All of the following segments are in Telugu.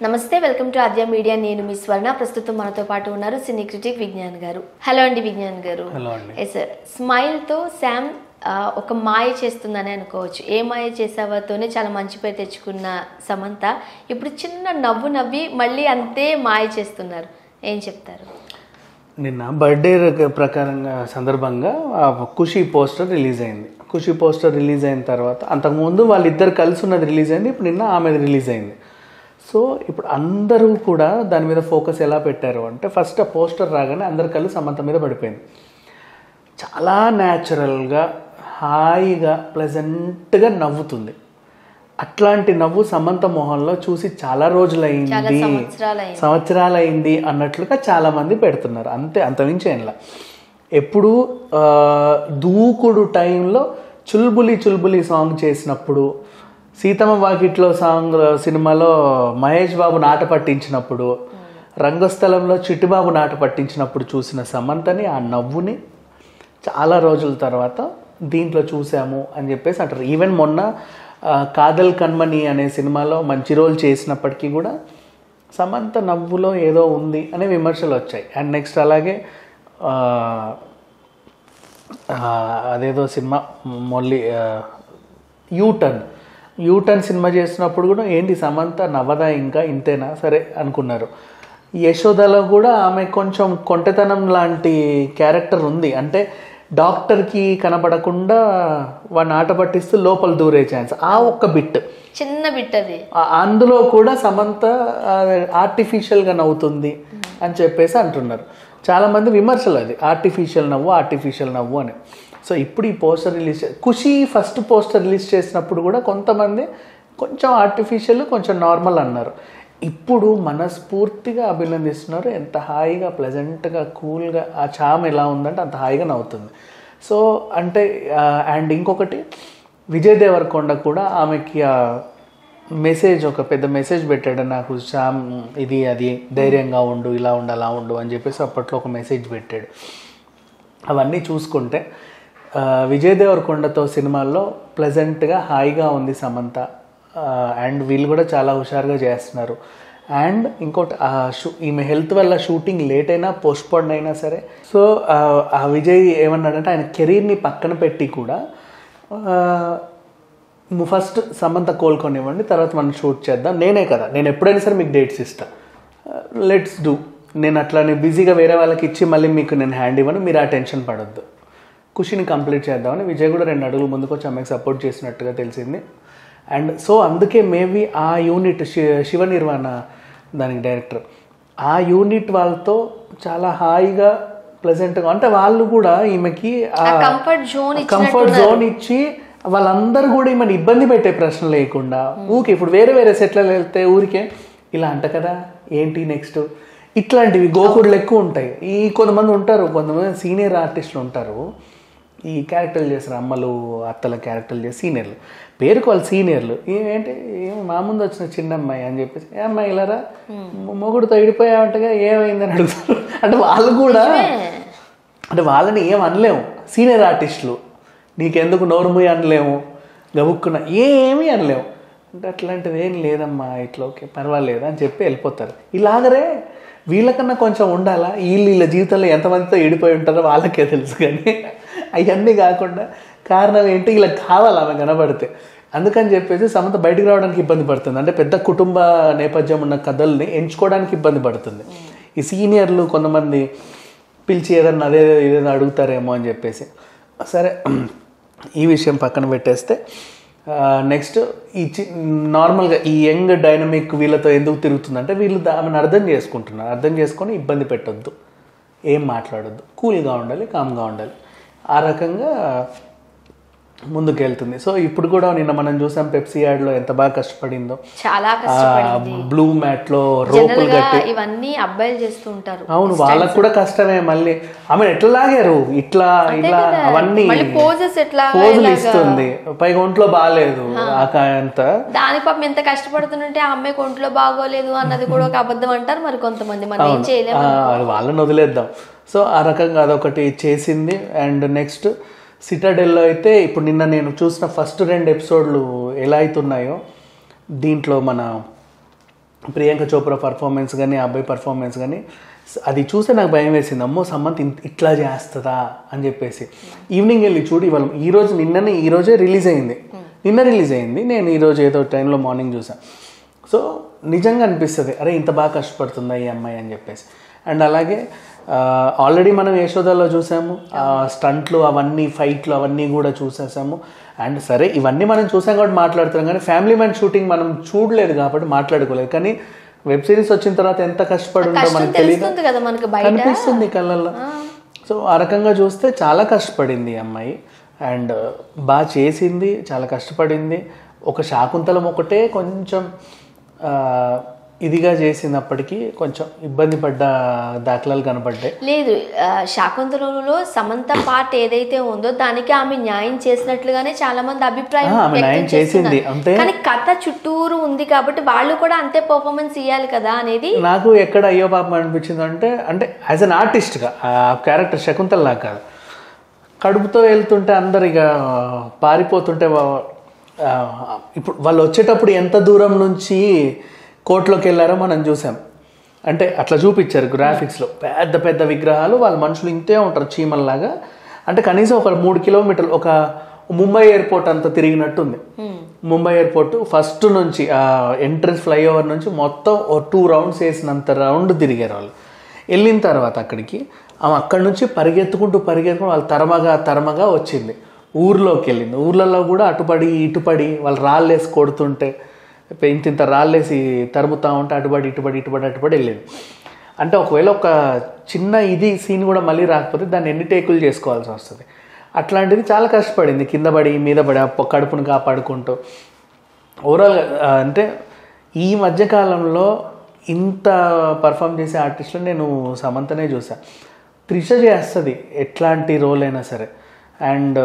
నమస్తే, వెల్కమ్ టు ఆద్య మీడియా. నేను మీ స్వర్ణ. ప్రస్తుతం మనతో పాటు ఉన్నారు సినీ క్రిటిక్ విజ్ఞాన్ గారు. హలో అండి విజ్ఞాన్ గారు. సార్, స్మైల్తో శామ్ ఒక మాయ చేస్తుందని అనుకోవచ్చు. ఏ మాయ చేసావాతోనే చాలా మంచి పేరు తెచ్చుకున్న సమంత ఇప్పుడు చిన్న నవ్వు నవ్వి మళ్ళీ అంతే మాయ చేస్తున్నారు. ఏం చెప్తారు? నిన్న బర్త్డే ప్రకారంగా సందర్భంగా ఖుషి పోస్టర్ రిలీజ్ అయింది. ఖుషి పోస్టర్ రిలీజ్ అయిన తర్వాత అంతకుముందు వాళ్ళిద్దరు కలిసి ఉన్నది రిలీజ్ అయింది. ఇప్పుడు నిన్న ఆమెది రిలీజ్ అయింది. సో ఇప్పుడు అందరూ కూడా దాని మీద ఫోకస్ ఎలా పెట్టారు అంటే, ఫస్ట్ ఆ పోస్టర్ రాగానే అందరి కళ్ళు సమంత మీద పడిపోయింది. చాలా న్యాచురల్గా, హాయిగా, ప్లెజెంట్గా నవ్వుతుంది. అట్లాంటి నవ్వు సమంత మొహంలో చూసి చాలా రోజులైంది, సంవత్సరాలైంది అన్నట్లుగా చాలామంది పెడుతున్నారు. అంతమించి ఏంలా. ఎప్పుడు దూకుడు టైంలో చుల్బులి చుల్బులి సాంగ్ చేసినప్పుడు, సీతమ్మ వాకిట్లో సాంగ్ సినిమాలో మహేష్ బాబు నాట పట్టించినప్పుడు, రంగస్థలంలో చిట్టిబాబు నాట పట్టించినప్పుడు చూసిన సమంతని, ఆ నవ్వుని చాలా రోజుల తర్వాత దీంట్లో చూసాము అని చెప్పేసి అంటారు. ఈవెన్ మొన్న కాదల్ కన్మని అనే సినిమాలో మంచి రోల్ చేసినప్పటికీ కూడా సమంత నవ్వులో ఏదో ఉంది అనే విమర్శలు వచ్చాయి. అండ్ నెక్స్ట్ అలాగే అదేదో సినిమా మొల్లి యూటర్న్ సినిమా చేసినప్పుడు కూడా ఏంటి సమంత నవ్వదా, ఇంకా ఇంతేనా, సరే అనుకున్నారు. యశోదలో కూడా ఆమె కొంచెం కొంటెతనం లాంటి క్యారెక్టర్ ఉంది. అంటే డాక్టర్కి కనపడకుండా వాడిని ఆట పట్టిస్తూ లోపల దూరే ఛాన్స్, ఆ ఒక్క బిట్, చిన్న బిట్, అది అందులో కూడా సమంత ఆర్టిఫిషియల్గా నవ్వుతుంది అని చెప్పేసి అంటున్నారు. చాలామంది విమర్శలు అది ఆర్టిఫిషియల్ నవ్వు అని. సో ఇప్పుడు ఈ పోస్టర్ ఖుషి ఫస్ట్ పోస్టర్ రిలీజ్ చేసినప్పుడు కూడా కొంతమంది కొంచెం ఆర్టిఫిషియల్, కొంచెం నార్మల్ అన్నారు. ఇప్పుడు మనస్ఫూర్తిగా అభినందిస్తున్నారు. ఎంత హాయిగా, ప్లెజెంట్గా, కూల్గా, ఆ చామ్ ఎలా ఉందంటే అంత హాయిగా నవ్వుతుంది. సో అంటే అండ్ ఇంకొకటి, విజయ్ దేవరకొండ కూడా ఆమెకి మెసేజ్, ఒక పెద్ద మెసేజ్ పెట్టాడు. నాకు చామ్ ఇది అది, ధైర్యంగా ఉండు, ఇలా ఉండు, అలా ఉండు అని చెప్పేసి అప్పట్లో ఒక మెసేజ్ పెట్టాడు. అవన్నీ చూసుకుంటే విజయ్ దేవరకొండతో సినిమాల్లో ప్లెజెంట్గా, హాయిగా ఉంది సమంత. అండ్ వీళ్ళు కూడా చాలా హుషారుగా చేస్తున్నారు. అండ్ ఇంకోటి, ఈమె హెల్త్ వల్ల షూటింగ్ లేట్ అయినా, పోస్ట్పోన్ అయినా సరే, సో ఆ విజయ్ ఏమన్నాడంటే ఆయన కెరీర్ని పక్కన పెట్టి కూడా ఫస్ట్ సమంత కోలుకొనివ్వండి, తర్వాత మనం షూట్ చేద్దాం. నేను ఎప్పుడైనా సరే మీకు డేట్స్ ఇస్తాను, లెట్స్ డూ. నేను అట్లానే బిజీగా వేరే వాళ్ళకి ఇచ్చి మళ్ళీ మీకు నేను హ్యాండ్ ఇవ్వను, మీరు ఆ టెన్షన్ పడొద్దు, ఖుషిని కంప్లీట్ చేద్దామని విజయ్ కూడా 2 అడుగులు ముందుకు వచ్చి ఆమెకు సపోర్ట్ చేసినట్టుగా తెలిసింది. అండ్ సో అందుకే మేబీ ఆ యూనిట్, శివ నిర్వాణ దానికి డైరెక్టర్, ఆ యూనిట్ వాళ్ళతో చాలా హాయిగా, ప్లెజెంట్గా, అంటే వాళ్ళు కూడా ఈమెకి కంఫర్ట్ జోన్ ఇచ్చి వాళ్ళందరూ కూడా ఈమెను ఇబ్బంది పెట్టే ప్రశ్న లేకుండా, ఊకే ఇప్పుడు వేరే సెట్లలో వెళ్తే ఊరికే ఇలా అంట కదా, ఏంటి నెక్స్ట్, ఇట్లాంటివి గోకుడులు ఎక్కువ ఉంటాయి. కొంతమంది ఉంటారు, కొంతమంది సీనియర్ ఆర్టిస్టులు ఉంటారు, ఈ క్యారెక్టర్లు చేస్తారు, అమ్మలు అత్తల క్యారెక్టర్లు చేసి సీనియర్లు, పేరుకు వాళ్ళు సీనియర్లు, ఏంటి మా ముందు వచ్చిన చిన్న అమ్మాయి అని చెప్పేసి, ఏ అమ్మాయి ఇలారా మొగుడుతో ఇడిపోయావంటగా, ఏమైందని అడుగుతారు. అంటే వాళ్ళు కూడా, అంటే వాళ్ళని ఏం అనలేము, సీనియర్ ఆర్టిస్టులు, నీకెందుకు నోరుముయి అనలేము, గబుక్కున ఏమీ అనలేము. అంటే అట్లాంటిది ఏం లేదమ్మా, ఇట్లా ఓకే పర్వాలేదు అని చెప్పి వెళ్ళిపోతారు. ఇలాగరే వీళ్ళకన్నా కొంచెం ఉండాలా, వీళ్ళ జీవితంలో ఎంతమందితో ఇడిపోయి ఉంటారో వాళ్ళకే తెలుసు. కానీ అవన్నీ కాకుండా కారణం ఏంటి, ఇలా కావాలి ఆమె కనబడితే. అందుకని చెప్పేసి సమంత బయటకు రావడానికి ఇబ్బంది పడుతుంది. అంటే పెద్ద కుటుంబ నేపథ్యం ఉన్న కథల్ని ఎంచుకోవడానికి ఇబ్బంది పడుతుంది. ఈ సీనియర్లు కొంతమంది పిలిచి ఏదన్నా ఇదేదో అడుగుతారేమో అని చెప్పేసి. సరే, ఈ విషయం పక్కన పెట్టేస్తే నెక్స్ట్ ఈ నార్మల్గా ఈ యంగ్ డైనమిక్ వీళ్ళతో ఎందుకు తిరుగుతుందంటే, వీళ్ళు ఆమెను అర్థం చేసుకుంటున్నారు. అర్థం చేసుకొని ఇబ్బంది పెట్టొద్దు, ఏం మాట్లాడొద్దు, కూల్గా ఉండాలి, కామ్గా ఉండాలి, ఆ రకంగా ముందుకెళ్తుంది. సో ఇప్పుడు కూడా నిన్న మనం చూసాం పెప్సీ యాడ్లో ఎంత బాగా కష్టపడిందో, చాలా కష్టపడింది. బ్లూ మ్యాట్ లో రోపులు కట్టి, ఇవన్నీ అబ్బాయిలు చేస్తూ ఉంటారు. అవును, వాళ్ళకు కూడా కష్టమే. మళ్ళీ ఆమె ఎట్లా లాగారు, ఇట్లా ఇలా అవన్నీ పోజులు ఇస్తుంది, పైగా ఒంట్లో బాగాలేదు అంత, దాని పాపం ఎంత కష్టపడుతుంటే ఆ అమ్మాయికి ఒంట్లో బాగోలేదు అన్నది కూడా ఒక అబద్ధం అంటారు మరి కొంతమంది. మనం ఏం చేయలేము, వాళ్ళని వదిలేద్దాం. సో ఆ రకంగా అదొకటి చేసింది. అండ్ నెక్స్ట్ సిటాడెల్లో అయితే ఇప్పుడు నిన్న నేను చూసిన ఫస్ట్ 2 ఎపిసోడ్లు ఎలా అవుతున్నాయో, దీంట్లో మన ప్రియాంక చోప్రా పర్ఫార్మెన్స్ కానీ ఆ అబ్బాయి పర్ఫార్మెన్స్ కానీ అది చూస్తే నాకు భయం వేసింది. అమ్మో సమంత్ ఇట్లా చేస్తుందా అని చెప్పేసి. ఈవినింగ్ వెళ్ళి చూడు ఇవాళ ఈరోజే రిలీజ్ అయింది, నిన్న రిలీజ్ అయింది. నేను ఈరోజు ఏదో టైంలో మార్నింగ్ చూసాను. సో నిజంగా అనిపిస్తుంది అరే ఇంత బాగా కష్టపడుతుందా ఈ అమ్మాయి అని చెప్పేసి. అండ్ అలాగే ఆల్రెడీ మనం యశోదాలో చూసాము, స్టంట్లు అవన్నీ ఫైట్లు అవన్నీ కూడా చూసేసాము. అండ్ సరే ఇవన్నీ మనం చూసాం కాబట్టి మాట్లాడుతున్నాం, కానీ ఫ్యామిలీ మ్యాన్ షూటింగ్ మనం చూడలేదు కాబట్టి మాట్లాడుకోలేదు. కానీ వెబ్ సిరీస్ వచ్చిన తర్వాత ఎంత కష్టపడి ఉందో మనకు తెలియదు, కనిపిస్తుంది కళ్ళల్లో. సో ఆ రకంగా చూస్తే చాలా కష్టపడింది ఈ అమ్మాయి అండ్ బాగా చేసింది, చాలా కష్టపడింది. ఒక శాకుంతలం ఒకటే కొంచెం ఇదిగా చేసినప్పటికీ కొంచెం ఇబ్బంది పడ్డ దాఖలాలు కనపడ్డాయి. లేదు, శాకుంతలంలో సమంత పార్ట్ ఏదైతే ఉందో దానికి ఆమె న్యాయం చేసినట్లుగానే చాలా మంది అభిప్రాయం న్యాయం చేసింది. అంటే కానీ కథ చుట్టూరు ఉంది కాబట్టి వాళ్ళు కూడా అంతే పర్ఫార్మెన్స్ ఇవ్వాలి కదా అనేది నాకు ఎక్కడ అయ్యో పాపం అనిపించింది అంటే యాజ్ అన్ ఆర్టిస్ట్గా ఆ క్యారెక్టర్ శకుంతల లాగా కాదు, కడుపుతో వెళ్తుంటే అందరు ఇక పారిపోతుంటే ఇప్పుడు వాళ్ళు వచ్చేటప్పుడు ఎంత దూరం నుంచి కోర్టులోకి వెళ్ళారో మనం చూసాం. అంటే అట్లా చూపించారు గ్రాఫిక్స్లో, పెద్ద పెద్ద విగ్రహాలు, వాళ్ళ మనుషులు ఇంతే ఉంటారు చీమల్లాగా. అంటే కనీసం ఒక 3 కిలోమీటర్లు, ఒక ముంబై ఎయిర్పోర్ట్ అంతా తిరిగినట్టుంది. ముంబై ఎయిర్పోర్ట్ ఫస్ట్ నుంచి ఎంట్రన్స్ ఫ్లైఓవర్ నుంచి మొత్తం 2 రౌండ్స్ వేసినంత రౌండ్ తిరిగారు వాళ్ళు. వెళ్ళిన తర్వాత అక్కడికి అక్కడి నుంచి పరిగెత్తుకుంటూ వాళ్ళు తరమగా వచ్చింది, ఊర్లోకి వెళ్ళింది. ఊర్లలో కూడా అటుపడి ఇటుపడి వాళ్ళు రాళ్ళేసి కొడుతుంటే ఇంత రాళ్ళేసి తరుముతా ఉంటే అటుపడి వెళ్ళేది. అంటే ఒకవేళ ఒక చిన్న ఇది సీన్ కూడా మళ్ళీ రాకపోతే దాన్ని ఎన్ని టేకులు చేసుకోవాల్సి వస్తుంది. అట్లాంటిది చాలా కష్టపడింది, కింద పడి మీద పడి కడుపును కాపాడుకుంటూ. ఓవరాల్గా అంటే ఈ మధ్యకాలంలో ఇంత పర్ఫామ్ చేసే ఆర్టిస్టులు నేను సమంతనే చూసాను. త్రిష చేస్తుంది ఎట్లాంటి రోల్ అయినా సరే. అండ్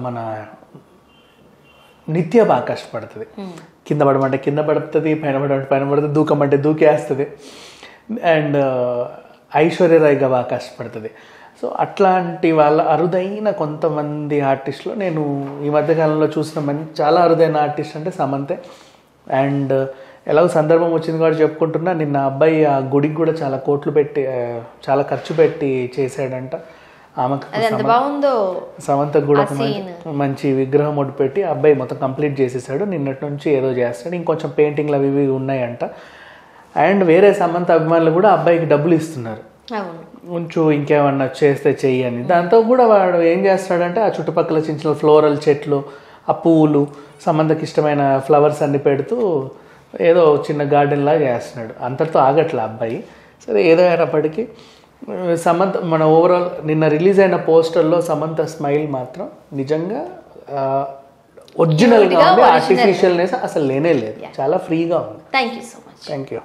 మన నిత్య బాగా కష్టపడుతుంది, కింద పడమంటే కింద పడుతుంది, పైన పడుతుంది, దూకమంటే దూకేస్తుంది. అండ్ ఐశ్వర్యరాయ్గా బాగా కష్టపడుతుంది. సో అట్లాంటి వాళ్ళ అరుదైన కొంతమంది ఆర్టిస్టులు నేను ఈ మధ్యకాలంలో చూసిన చాలా అరుదైన ఆర్టిస్ట్ అంటే సమంతే. అండ్ ఎలాగో సందర్భం వచ్చింది కాబట్టి చెప్పుకుంటున్నా, నిన్న అబ్బాయి ఆ గుడికి కూడా చాలా కోట్లు పెట్టి చాలా ఖర్చు పెట్టి చేశాడంట. ఆమెకు సమంతకు కూడా మంచి విగ్రహం ఒకటి పెట్టి అబ్బాయి మొత్తం కంప్లీట్ చేసేసాడు. నిన్నటి నుంచి ఏదో చేస్తాడు, ఇంకొంచెం పెయింటింగ్లు అవి ఇవి ఉన్నాయంట. అండ్ వేరే సమంత అభిమానులు కూడా అబ్బాయికి డబ్బులు ఇస్తున్నారు, కొంచెం ఇంకేమన్నా చేస్తే చెయ్యి అని. దాంతో కూడా వాడు ఏం చేస్తాడంటే ఆ చుట్టుపక్కల చిన్న చిన్న ఫ్లోరల్ చెట్లు, ఆ పువ్వులు, సమంతకి ఇష్టమైన ఫ్లవర్స్ అన్ని పెడుతూ ఏదో చిన్న గార్డెన్ లాగా చేస్తున్నాడు. అంతటితో ఆగట్లే అబ్బాయి. సరే ఏదో అయినప్పటికీ సమంత మన ఓవరాల్ నిన్న రిలీజ్ అయిన పోస్టర్లో సమంత స్మైల్ మాత్రం నిజంగా ఒరిజినల్గా ఉంది, ఆర్టిఫిషియల్నెస్ అసలు లేనే లేదు, చాలా ఫ్రీగా ఉంది. Thank you so much. Thank you.